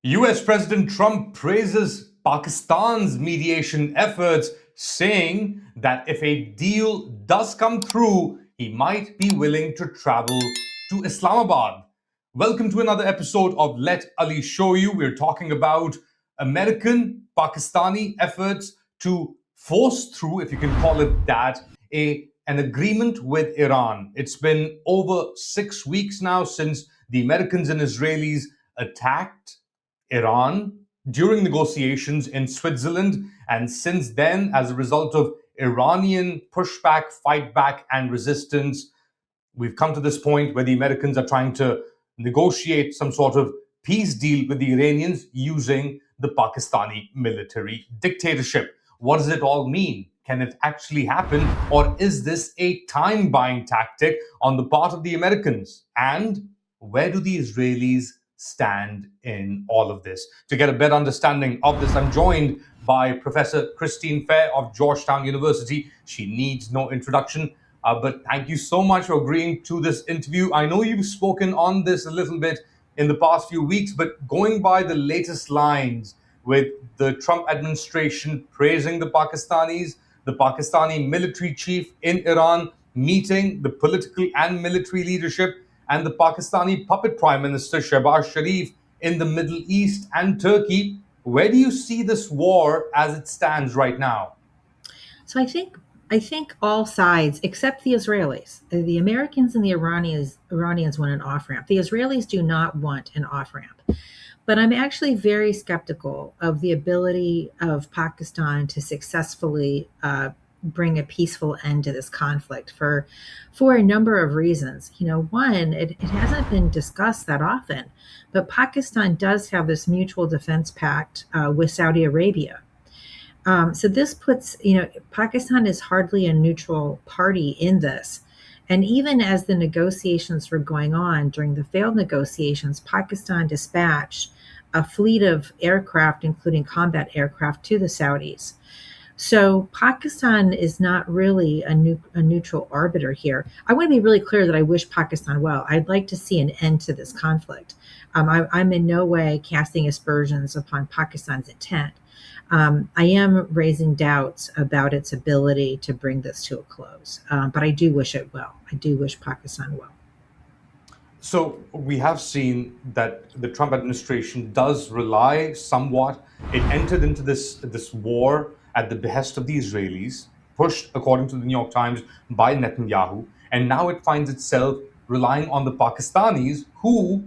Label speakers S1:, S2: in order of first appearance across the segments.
S1: U.S. President Trump praises Pakistan's mediation efforts, saying that if a deal does come through, he might be willing to travel to Islamabad. Welcome to another episode of Let Ali Show You. We're talking about American Pakistani efforts to force through, if you can call it that, an agreement with Iran. It's been over 6 weeks now since the Americans and Israelis attacked Iran during negotiations in Switzerland. And since then, as a result of Iranian pushback, fight back, and resistance, we've come to this point where the Americans are trying to negotiate some sort of peace deal with the Iranians using the Pakistani military dictatorship. What does it all mean? Can it actually happen? Or is this a time buying tactic on the part of the Americans? And where do the Israelis stand in all of this? To get a better understanding of this, I'm joined by Professor Christine Fair of Georgetown University. She needs no introduction, but thank you so much for agreeing to this interview. I know you've spoken on this a little bit in the past few weeks, but going by the latest lines with the Trump administration praising the Pakistanis, the Pakistani military chief in Iran meeting the political and military leadership, and the Pakistani puppet Prime Minister Shehbaz Sharif in the Middle East and Turkey. Where do you see this war as it stands right now?
S2: So I think all sides, except the Israelis, the Americans and the Iranians want an off-ramp. The Israelis do not want an off-ramp. But I'm actually very skeptical of the ability of Pakistan to successfully bring a peaceful end to this conflict for a number of reasons. One, it hasn't been discussed that often, but Pakistan does have this mutual defense pact with Saudi Arabia. So this puts, Pakistan is hardly a neutral party in this. And even as the negotiations were going on, during the failed negotiations, Pakistan dispatched a fleet of aircraft, including combat aircraft, to the Saudis. So Pakistan is not really a neutral arbiter here. I want to be really clear that I wish Pakistan well. I'd like to see an end to this conflict. I'm in no way casting aspersions upon Pakistan's intent. I am raising doubts about its ability to bring this to a close, but I do wish it well. I do wish Pakistan well.
S1: So we have seen that the Trump administration does rely somewhat. It entered into this war at the behest of the Israelis, pushed, according to the New York Times, by Netanyahu, and now it finds itself relying on the Pakistanis, who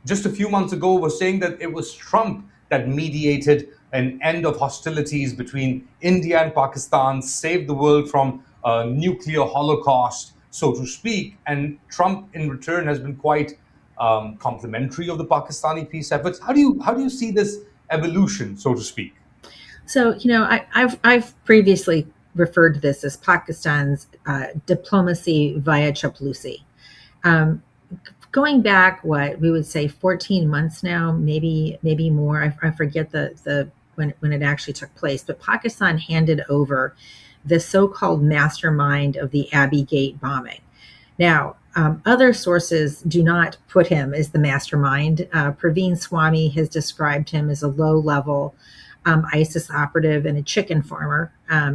S1: just a few months ago were saying that it was Trump that mediated an end of hostilities between India and Pakistan, saved the world from a nuclear holocaust, so to speak. And Trump, in return, has been quite complimentary of the Pakistani peace efforts. How do you see this evolution, so to speak?
S2: So, I've previously referred to this as Pakistan's diplomacy via Chaploosi. Going back, what we would say 14 months now, maybe more. I forget the when it actually took place, but Pakistan handed over the so-called mastermind of the Abbey Gate bombing. Now, other sources do not put him as the mastermind. Praveen Swami has described him as a low-level ISIS operative and a chicken farmer.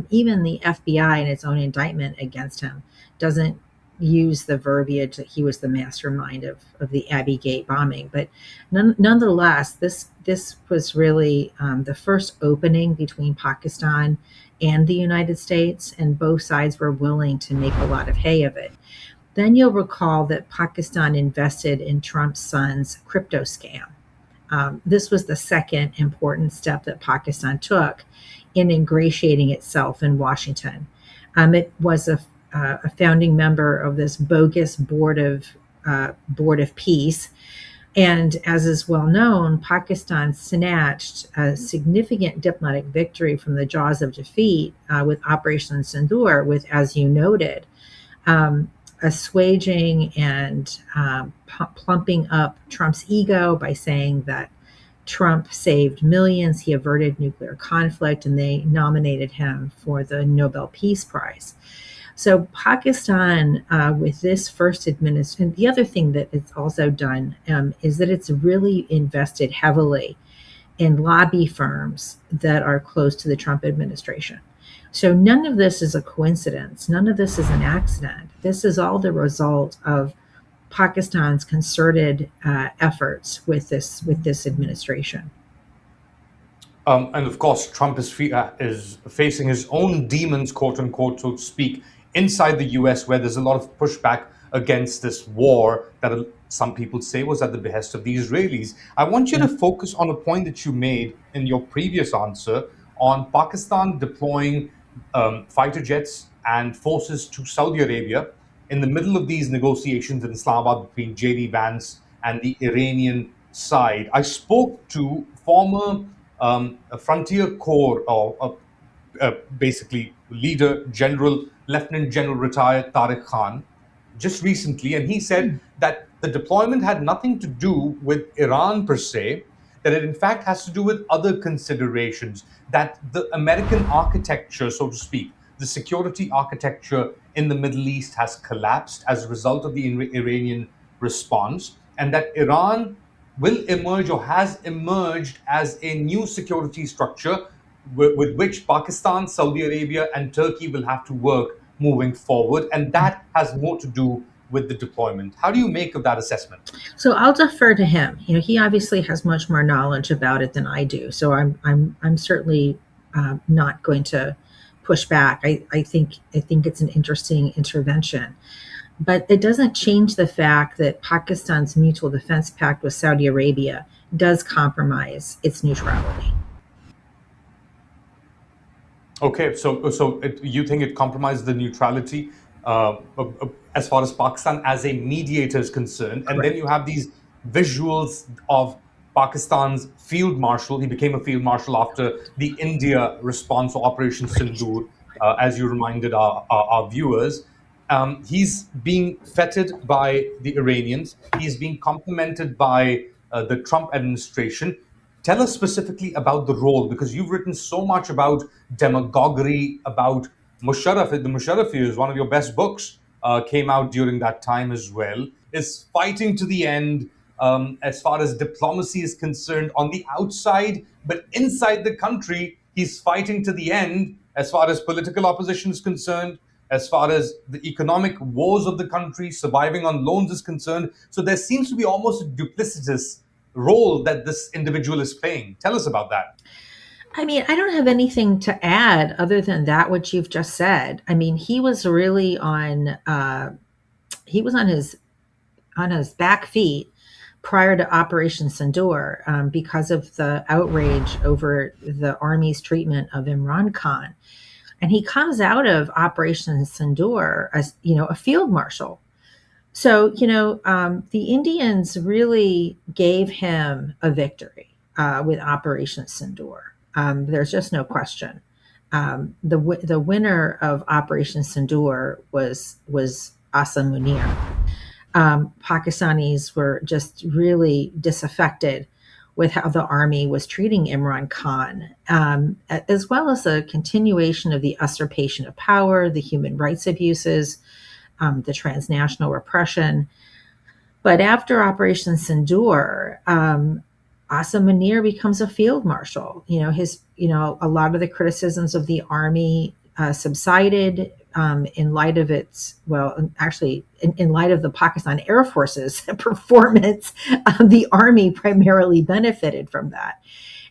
S2: Even the FBI in its own indictment against him doesn't use the verbiage that he was the mastermind of the Abbey Gate bombing. But nonetheless, this was really the first opening between Pakistan and the United States, and both sides were willing to make a lot of hay of it. Then you'll recall that Pakistan invested in Trump's son's crypto scam. This was the second important step that Pakistan took in ingratiating itself in Washington. It was a founding member of this bogus board of peace, and as is well known, Pakistan snatched a significant diplomatic victory from the jaws of defeat with Operation Sindoor, with, as you noted, assuaging and plumping up Trump's ego by saying that Trump saved millions, he averted nuclear conflict, and they nominated him for the Nobel Peace Prize. So Pakistan, with this first administration, the other thing that it's also done is that it's really invested heavily and lobby firms that are close to the Trump administration. So none of this is a coincidence. None of this is an accident. This is all the result of Pakistan's concerted efforts with this administration.
S1: And of course, Trump is facing his own demons, quote unquote, so to speak, inside the US, where there's a lot of pushback against this war that some people say was at the behest of the Israelis. I want you to focus on a point that you made in your previous answer on Pakistan deploying fighter jets and forces to Saudi Arabia in the middle of these negotiations in Islamabad between J.D. Vance and the Iranian side. I spoke to former Frontier Corps, or basically leader, General, Lieutenant General retired Tariq Khan, just recently, and he said that the deployment had nothing to do with Iran per se, that it in fact has to do with other considerations, that the American architecture, so to speak, the security architecture in the Middle East has collapsed as a result of the Iranian response, and that Iran will emerge or has emerged as a new security structure with which Pakistan, Saudi Arabia, and Turkey will have to work moving forward. And that has more to do with the deployment. How do you make of that assessment?
S2: So I'll defer to him. He obviously has much more knowledge about it than I do. So I'm certainly not going to push back. I think it's an interesting intervention. But it doesn't change the fact that Pakistan's mutual defense pact with Saudi Arabia does compromise its neutrality.
S1: Okay, so you think it compromises the neutrality as far as Pakistan as a mediator is concerned, and then you have these visuals of Pakistan's field marshal. He became a field marshal after the India response to Operation Sindoor, as you reminded our viewers. He's being feted by the Iranians. He's being complimented by the Trump administration. Tell us specifically about the role, because you've written so much about demagoguery, about Musharraf. The Musharraf is one of your best books, came out during that time as well. Is fighting to the end as far as diplomacy is concerned on the outside, but inside the country, he's fighting to the end as far as political opposition is concerned, as far as the economic woes of the country, surviving on loans is concerned. So there seems to be almost a duplicitous role that this individual is playing. Tell us about that.
S2: I mean, I don't have anything to add other than that what you've just said. I mean, he was really on his back feet prior to Operation Sindoor because of the outrage over the army's treatment of Imran Khan. And he comes out of Operation Sindoor as, a field marshal. So, the Indians really gave him a victory with Operation Sindoor. There's just no question. The winner of Operation Sindoor was Asim Munir. Pakistanis were just really disaffected with how the army was treating Imran Khan, as well as a continuation of the usurpation of power, the human rights abuses, the transnational repression. But after Operation Sindoor, Asim Munir becomes a field marshal. A lot of the criticisms of the army subsided in light of in light of the Pakistan Air Force's performance. The army primarily benefited from that,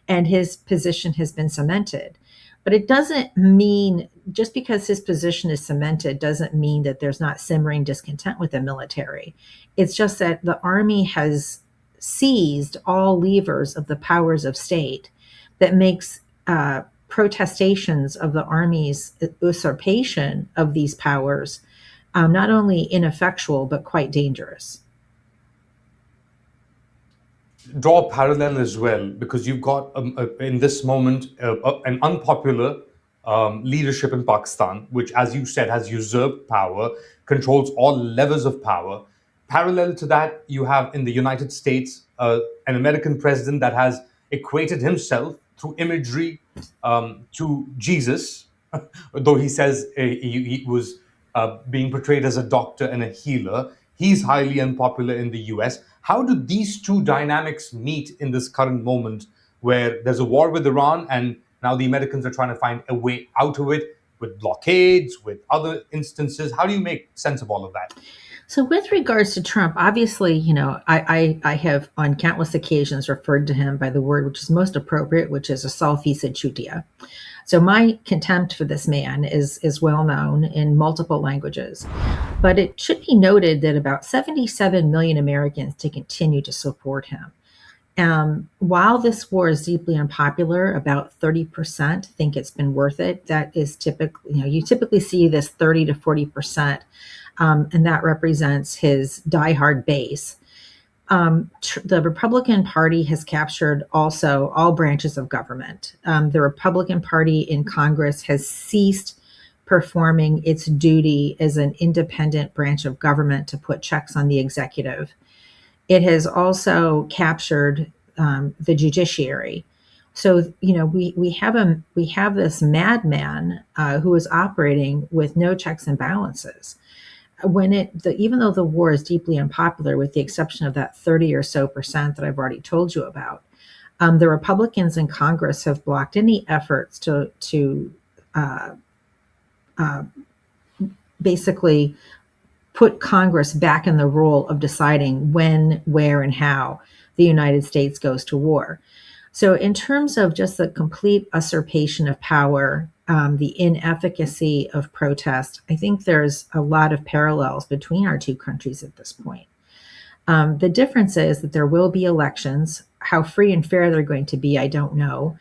S2: and his position has been cemented. But it doesn't mean, just because his position is cemented, doesn't mean that there's not simmering discontent with the military. It's just that the army has seized all levers of the powers of state that makes protestations of the army's usurpation of these powers not only ineffectual, but quite dangerous.
S1: Draw a parallel as well, because you've got, in this moment, an unpopular leadership in Pakistan, which, as you said, has usurped power, controls all levels of power. Parallel to that, you have in the United States an American president that has equated himself through imagery to Jesus, though he says he was being portrayed as a doctor and a healer. He's highly unpopular in the US. How do these two dynamics meet in this current moment where there's a war with Iran, and now the Americans are trying to find a way out of it with blockades, with other instances. How do you make sense of all of that?
S2: So, with regards to Trump, obviously, I have on countless occasions referred to him by the word which is most appropriate, which is a salfisa chutia. So, my contempt for this man is well known in multiple languages. But it should be noted that about 77 million Americans to continue to support him. While this war is deeply unpopular, about 30% think it's been worth it. That is typically, you typically see this 30 to 40%, and that represents his diehard base. The Republican Party has captured also all branches of government. The Republican Party in Congress has ceased performing its duty as an independent branch of government to put checks on the executive. It has also captured the judiciary. So we have this madman who is operating with no checks and balances. Even though the war is deeply unpopular, with the exception of that 30 or so percent that I've already told you about, the Republicans in Congress have blocked any efforts to basically put Congress back in the role of deciding when, where, and how the United States goes to war. So in terms of just the complete usurpation of power, the inefficacy of protest, I think there's a lot of parallels between our two countries at this point. The difference is that there will be elections. How free and fair they're going to be, I don't know.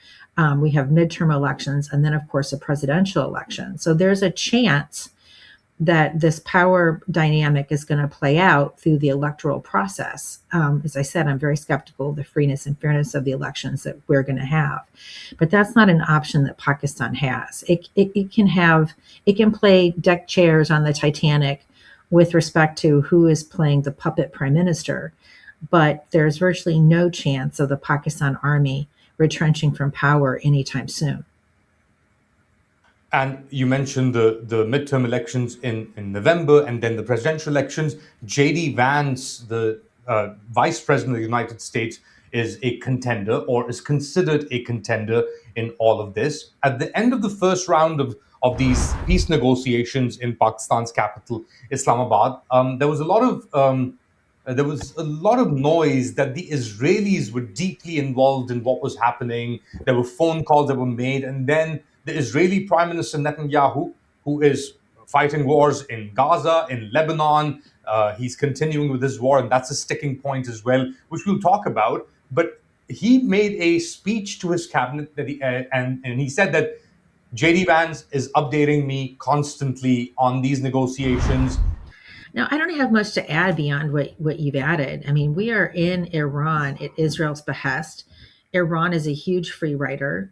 S2: We have midterm elections and then, of course, a presidential election. So there's a chance that this power dynamic is going to play out through the electoral process. As I said, I'm very skeptical of the freeness and fairness of the elections that we're going to have. But that's not an option that Pakistan has. It can play deck chairs on the Titanic with respect to who is playing the puppet prime minister. But there's virtually no chance of the Pakistan army retrenching from power anytime soon.
S1: And you mentioned the midterm elections in November and then the presidential elections. J.D. Vance, the vice president of the United States, is a contender or is considered a contender in all of this. At the end of the first round of these peace negotiations in Pakistan's capital, Islamabad, there was a lot of noise that the Israelis were deeply involved in what was happening. There were phone calls that were made, and then the Israeli Prime Minister Netanyahu, who is fighting wars in Gaza, in Lebanon, he's continuing with this war, and that's a sticking point as well, which we'll talk about. But he made a speech to his cabinet that and he said that J.D. Vance is updating me constantly on these negotiations.
S2: Now, I don't have much to add beyond what you've added. I mean, we are in Iran at Israel's behest. Iran is a huge free rider.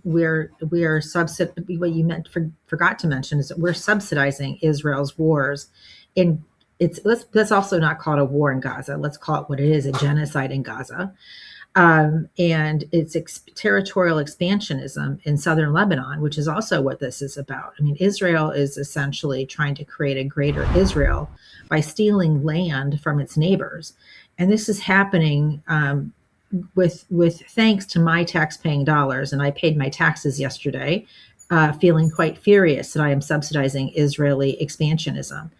S2: We are what you forgot to mention is that we're subsidizing Israel's wars. Let's also not call it a war in Gaza. Let's call it what it is: a genocide in Gaza, and it's territorial expansionism in southern Lebanon, which is also what this is about. I mean, Israel is essentially trying to create a greater Israel by stealing land from its neighbors, and this is happening. With thanks to my tax-paying dollars, and I paid my taxes yesterday, feeling quite furious that I am subsidizing Israeli expansionism.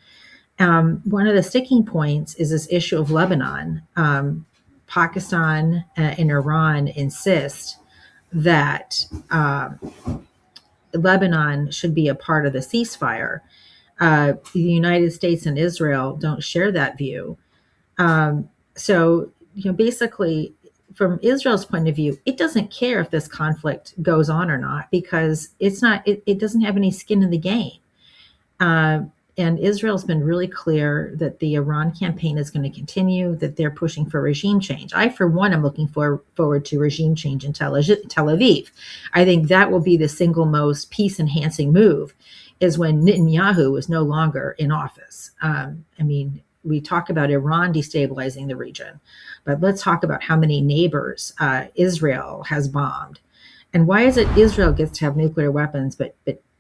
S2: One of the sticking points is this issue of Lebanon. Pakistan and Iran insist that Lebanon should be a part of the ceasefire. The United States and Israel don't share that view. So, basically, from Israel's point of view, it doesn't care if this conflict goes on or not, because it doesn't have any skin in the game. And Israel's been really clear that the Iran campaign is going to continue, that they're pushing for regime change. I, for one, am looking forward to regime change in Tel Aviv. I think that will be the single most peace-enhancing move, is when Netanyahu is no longer in office. We talk about Iran destabilizing the region, but let's talk about how many neighbors Israel has bombed. And why is it Israel gets to have nuclear weapons, but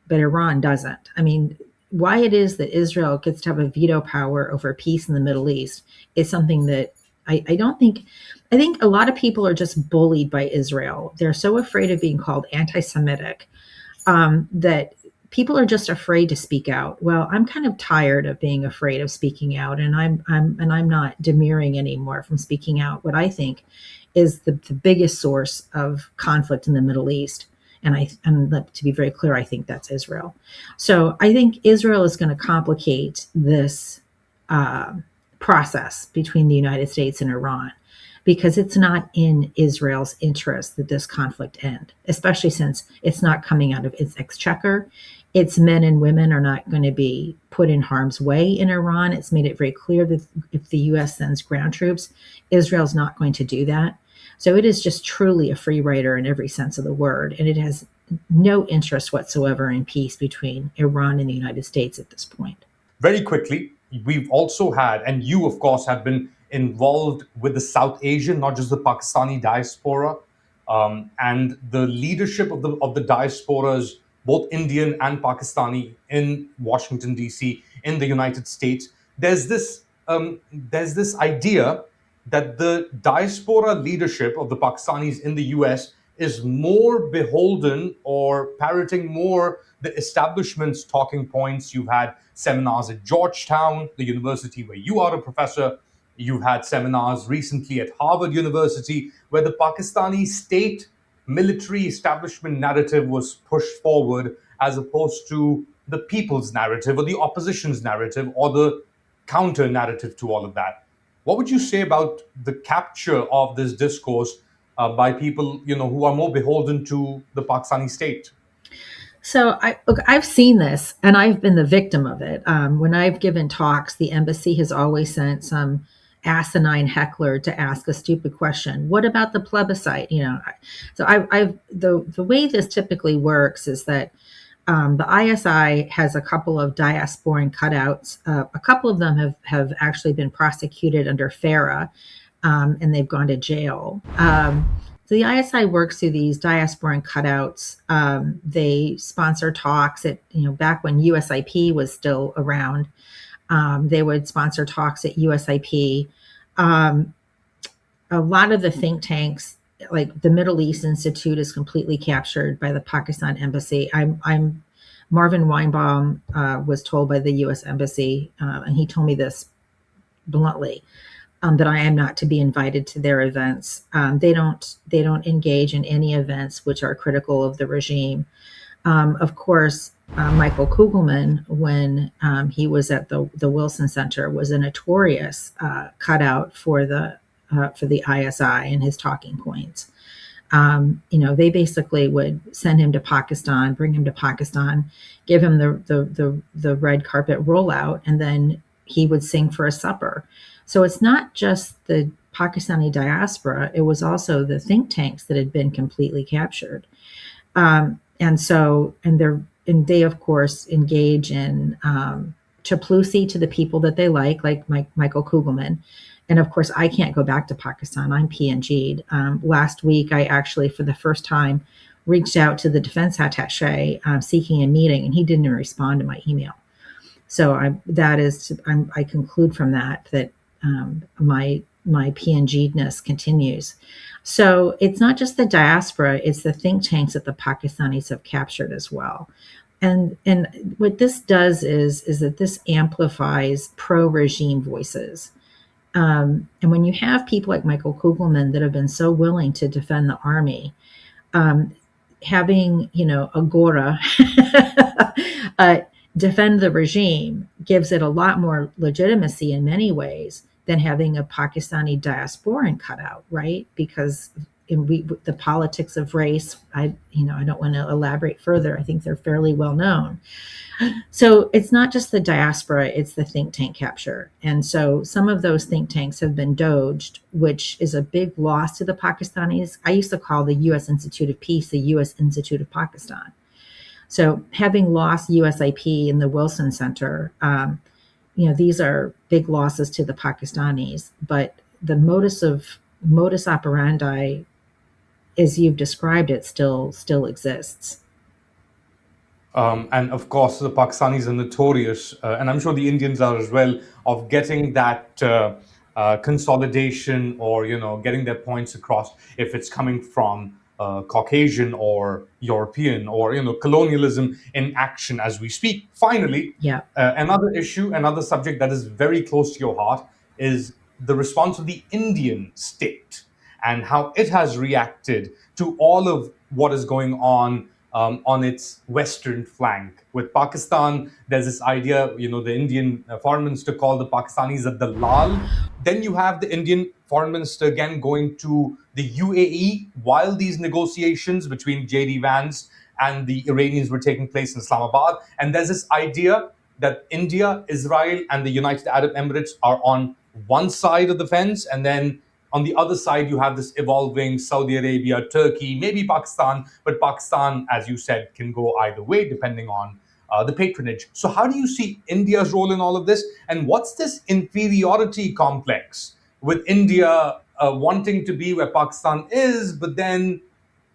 S2: Iran doesn't? I mean, why it is that Israel gets to have a veto power over peace in the Middle East is something that I don't think, I think a lot of people are just bullied by Israel. They're so afraid of being called anti-Semitic that people are just afraid to speak out. Well, I'm kind of tired of being afraid of speaking out, and I'm not demurring anymore from speaking out what I think is the biggest source of conflict in the Middle East. And to be very clear, I think that's Israel. So I think Israel is going to complicate this process between the United States and Iran, because it's not in Israel's interest that this conflict end, especially since it's not coming out of its exchequer. Its men and women are not going to be put in harm's way in Iran. It's made it very clear that if the U.S. sends ground troops, Israel's not going to do that. So it is just truly a free rider in every sense of the word, and it has no interest whatsoever in peace between Iran and the United States at this point.
S1: Very quickly, we've also had, and you, of course, have been involved with the South Asian, not just the Pakistani diaspora, and the leadership of the diasporas, both Indian and Pakistani, in Washington D.C., in the United States. There's this idea that the diaspora leadership of the Pakistanis in the U.S. is more beholden or parroting more the establishment's talking points. You've had seminars at Georgetown, the university where you are a professor. You've had seminars recently at Harvard University, where the Pakistani state military establishment narrative was pushed forward as opposed to the people's narrative or the opposition's narrative or the counter narrative to all of that. What would you say about the capture of this discourse by people, who are more beholden to the Pakistani state?
S2: So I've seen this, and I've been the victim of it. When I've given talks, the embassy has always sent some asinine heckler to ask a stupid question. What about the plebiscite? So the way this typically works is that the ISI has a couple of diasporan cutouts. A couple of them have actually been prosecuted under FARA, and they've gone to jail. So the ISI works through these diasporan cutouts. They sponsor talks at, back when USIP was still around, they would sponsor talks at USIP. A lot of the think tanks, like the Middle East Institute, is completely captured by the Pakistan embassy. Marvin Weinbaum was told by the U.S. Embassy, and he told me this bluntly, that I am not to be invited to their events. They don't engage in any events which are critical of the regime. Of course, Michael Kugelman, when he was at the Wilson Center, was a notorious cutout for the ISI and his talking points. They basically would send him to Pakistan, bring him to Pakistan, give him the red carpet rollout, and then he would sing for a supper. So it's not just the Pakistani diaspora; it was also the think tanks that had been completely captured. And they of course engage in Chaploosi to the people that they like Michael Kugelman. And of course, I can't go back to Pakistan. I'm PNG'd. Last week, I actually, for the first time, reached out to the defense attaché seeking a meeting, and he didn't even respond to my email. So I conclude from that my PNG'dness continues. So it's not just the diaspora; it's the think tanks that the Pakistanis have captured as well. And what this does is that this amplifies pro-regime voices. And when you have people like Michael Kugelman that have been so willing to defend the army, having, Agora defend the regime gives it a lot more legitimacy in many ways than having a Pakistani diasporan cutout, right? Because the politics of race, I don't want to elaborate further. I think they're fairly well known. So it's not just the diaspora, it's the think tank capture. And so some of those think tanks have been doged, which is a big loss to the Pakistanis. I used to call the U.S. Institute of Peace the U.S. Institute of Pakistan. So having lost USIP in the Wilson Center, these are big losses to the Pakistanis. But the modus operandi, as you've described it, still exists.
S1: And of course, the Pakistanis are notorious, and I'm sure the Indians are as well, of getting that consolidation or getting their points across if it's coming from Caucasian or European or colonialism in action as we speak. Finally,
S2: Yeah.
S1: another issue, another subject that is very close to your heart is the response of the Indian state and how it has reacted to all of what is going on its western flank. With Pakistan, there's this idea, the Indian foreign minister called the Pakistanis a dalal. Then you have the Indian foreign minister again going to the UAE while these negotiations between JD Vance and the Iranians were taking place in Islamabad. And there's this idea that India, Israel, and the United Arab Emirates are on one side of the fence, and then on the other side, you have this evolving Saudi Arabia, Turkey, maybe Pakistan, but Pakistan, as you said, can go either way depending on the patronage. So, how do you see India's role in all of this? And what's this inferiority complex with India wanting to be where Pakistan is, but then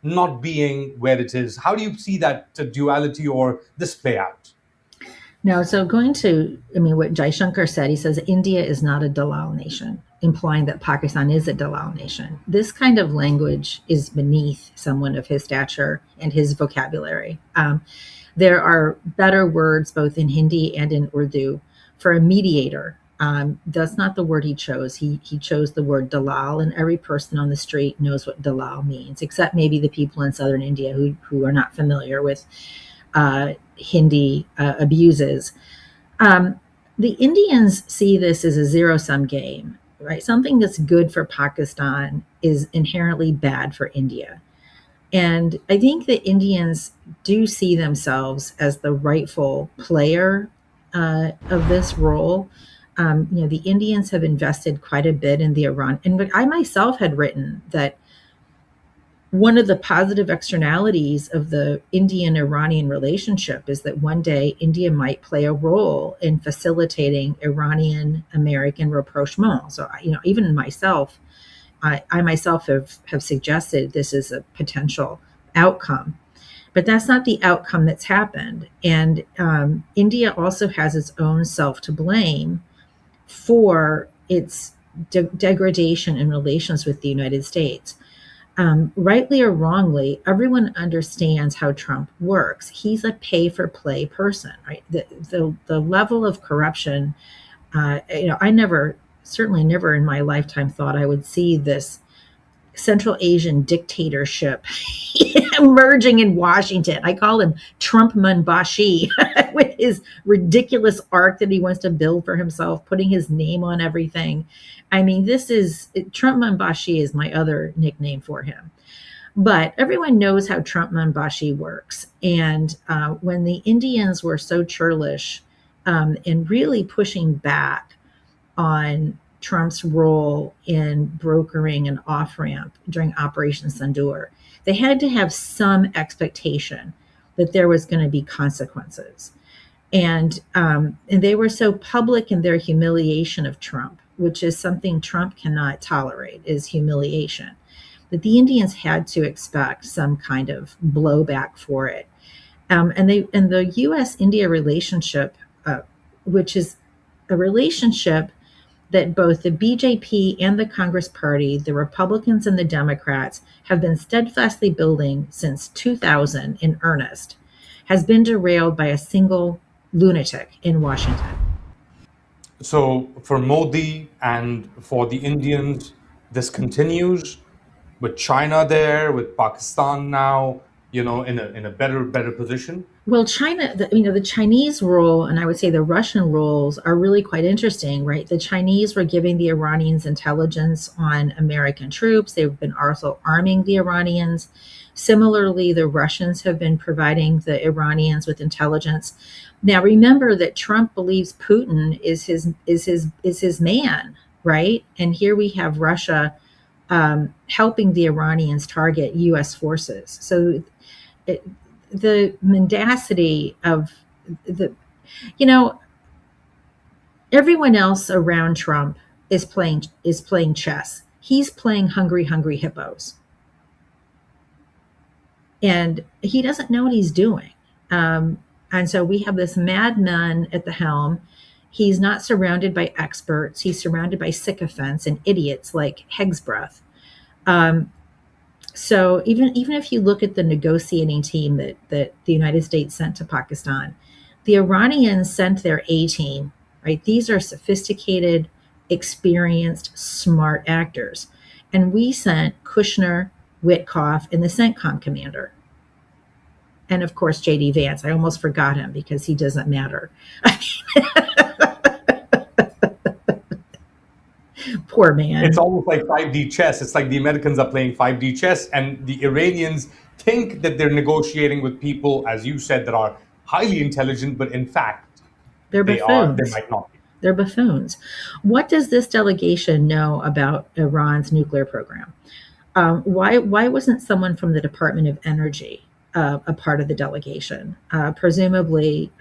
S1: not being where it is? How do you see that duality or this play out?
S2: No, so what Jaishankar said, he says India is not a Dalal nation, implying that Pakistan is a Dalal nation. This kind of language is beneath someone of his stature and his vocabulary. There are better words both in Hindi and in Urdu for a mediator. That's not the word he chose. He chose the word Dalal, and every person on the street knows what Dalal means, except maybe the people in southern India who are not familiar with Hindi abuses. The Indians see this as a zero-sum game, right? Something that's good for Pakistan is inherently bad for India. And I think the Indians do see themselves as the rightful player of this role. The Indians have invested quite a bit in the Iran, and I myself had written that one of the positive externalities of the Indian-Iranian relationship is that one day India might play a role in facilitating Iranian-American rapprochement. So, even myself, I myself have suggested this is a potential outcome. But that's not the outcome that's happened. And India also has its own self to blame for its degradation in relations with the United States. Rightly or wrongly, everyone understands how Trump works. He's a pay-for-play person, right? The level of corruption, I certainly never in my lifetime thought I would see this Central Asian dictatorship emerging in Washington. I call him Trump Munbashi with his ridiculous arc that he wants to build for himself, putting his name on everything. I mean, Trump Munbashi is my other nickname for him. But everyone knows how Trump Munbashi works. And when the Indians were so churlish in really pushing back on Trump's role in brokering an off-ramp during Operation Sindoor, they had to have some expectation that there was going to be consequences. And they were so public in their humiliation of Trump, which is something Trump cannot tolerate, is humiliation. But the Indians had to expect some kind of blowback for it. And the U.S.-India relationship, which is a relationship that both the BJP and the Congress Party, the Republicans and the Democrats, have been steadfastly building since 2000 in earnest, has been derailed by a single lunatic in Washington.
S1: So for Modi and for the Indians, this continues with China there, with Pakistan now, in a better position.
S2: Well, China, the Chinese role, and I would say the Russian roles are really quite interesting, right? The Chinese were giving the Iranians intelligence on American troops. They've been also arming the Iranians. Similarly, the Russians have been providing the Iranians with intelligence. Now, remember that Trump believes Putin is his man, right? And here we have Russia helping the Iranians target U.S. forces. So the mendacity of everyone else around Trump is playing chess. He's playing hungry hippos. And he doesn't know what he's doing. And so we have this madman at the helm. He's not surrounded by experts. He's surrounded by sycophants and idiots like Hegsbreath. Um, so even if you look at the negotiating team that the United States sent to Pakistan, the Iranians sent their A team, right? These are sophisticated, experienced, smart actors. And we sent Kushner, Witkoff, and the CENTCOM commander. And of course, J.D. Vance. I almost forgot him because he doesn't matter. Poor man.
S1: It's almost like 5D chess. It's like the Americans are playing 5D chess, and the Iranians think that they're negotiating with people, as you said, that are highly intelligent, but in fact,
S2: They're buffoons.
S1: they might not be.
S2: They're buffoons. What does this delegation know about Iran's nuclear program? Why wasn't someone from the Department of Energy a part of the delegation? Presumably,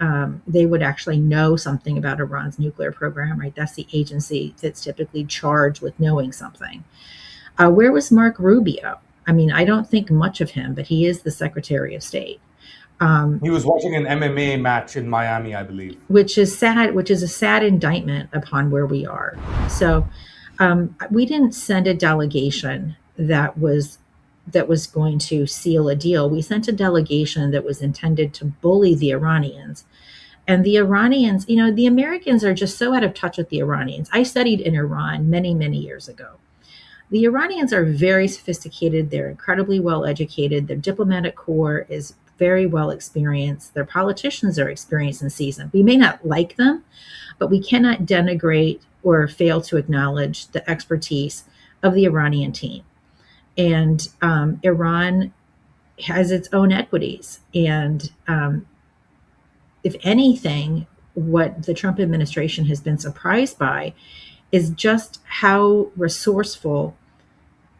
S2: they would actually know something about Iran's nuclear program, right? That's the agency that's typically charged with knowing something. Where was Mark Rubio? I mean, I don't think much of him, but he is the Secretary of State.
S1: He was watching an MMA match in Miami, I believe.
S2: Which is sad, which is a sad indictment upon where we are. So we didn't send a delegation that was going to seal a deal. We sent a delegation that was intended to bully the Iranians. And the Iranians, the Americans are just so out of touch with the Iranians. I studied in Iran many, many years ago. The Iranians are very sophisticated. They're incredibly well educated. Their diplomatic corps is very well experienced. Their politicians are experienced and seasoned. We may not like them, but we cannot denigrate or fail to acknowledge the expertise of the Iranian team. And Iran has its own equities. And if anything, what the Trump administration has been surprised by is just how resourceful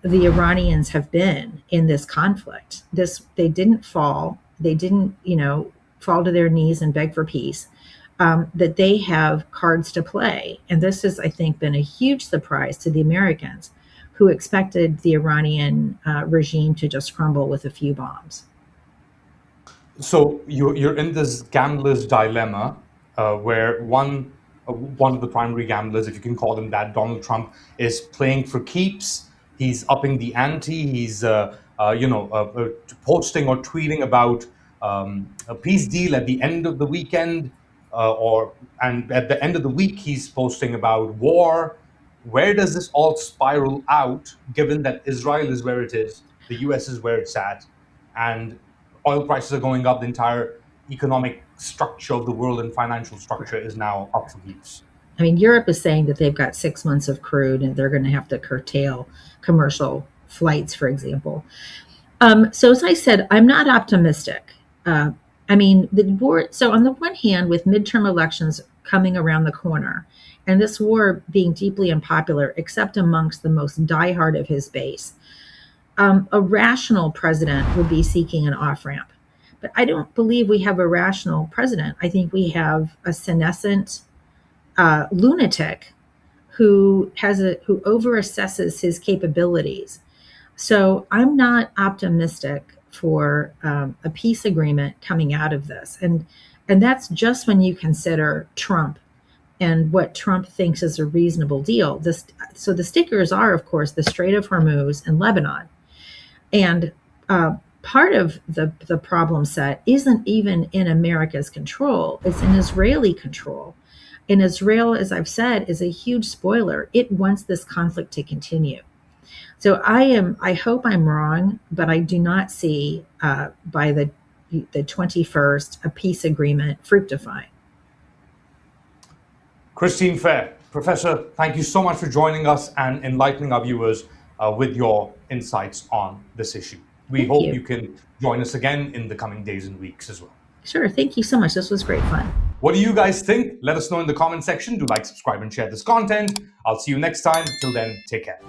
S2: the Iranians have been in this conflict. They didn't fall. They didn't, fall to their knees and beg for peace. That they have cards to play. And this has, I think, been a huge surprise to the Americans, who expected the Iranian regime to just crumble with a few bombs.
S1: So you're in this gambler's dilemma, where one of the primary gamblers, if you can call them that, Donald Trump, is playing for keeps. He's upping the ante. He's posting or tweeting about a peace deal at the end of the weekend, and at the end of the week he's posting about war. Where does this all spiral out, given that Israel is where it is, the US is where it's at, and oil prices are going up? The entire economic structure of the world and financial structure is now up for grabs.
S2: I mean, Europe is saying that they've got 6 months of crude and they're going to have to curtail commercial flights, for example. So as I said, I'm not optimistic. The war. So on the one hand, with midterm elections coming around the corner, and this war being deeply unpopular, except amongst the most diehard of his base, a rational president would be seeking an off-ramp. But I don't believe we have a rational president. I think we have a senescent lunatic who overassesses his capabilities. So I'm not optimistic for a peace agreement coming out of this. And that's just when you consider Trump and what Trump thinks is a reasonable deal. So the stickers are, of course, the Strait of Hormuz and Lebanon. And part of the problem set isn't even in America's control. It's in Israeli control. And Israel, as I've said, is a huge spoiler. It wants this conflict to continue. So I hope I'm wrong, but I do not see by the 21st a peace agreement fructifying.
S1: Christine Fair, Professor, thank you so much for joining us and enlightening our viewers with your insights on this issue. We hope you can join us again in the coming days and weeks as well.
S2: Sure. Thank you so much. This was great fun.
S1: What do you guys think? Let us know in the comment section. Do like, subscribe, and share this content. I'll see you next time. Till then, take care.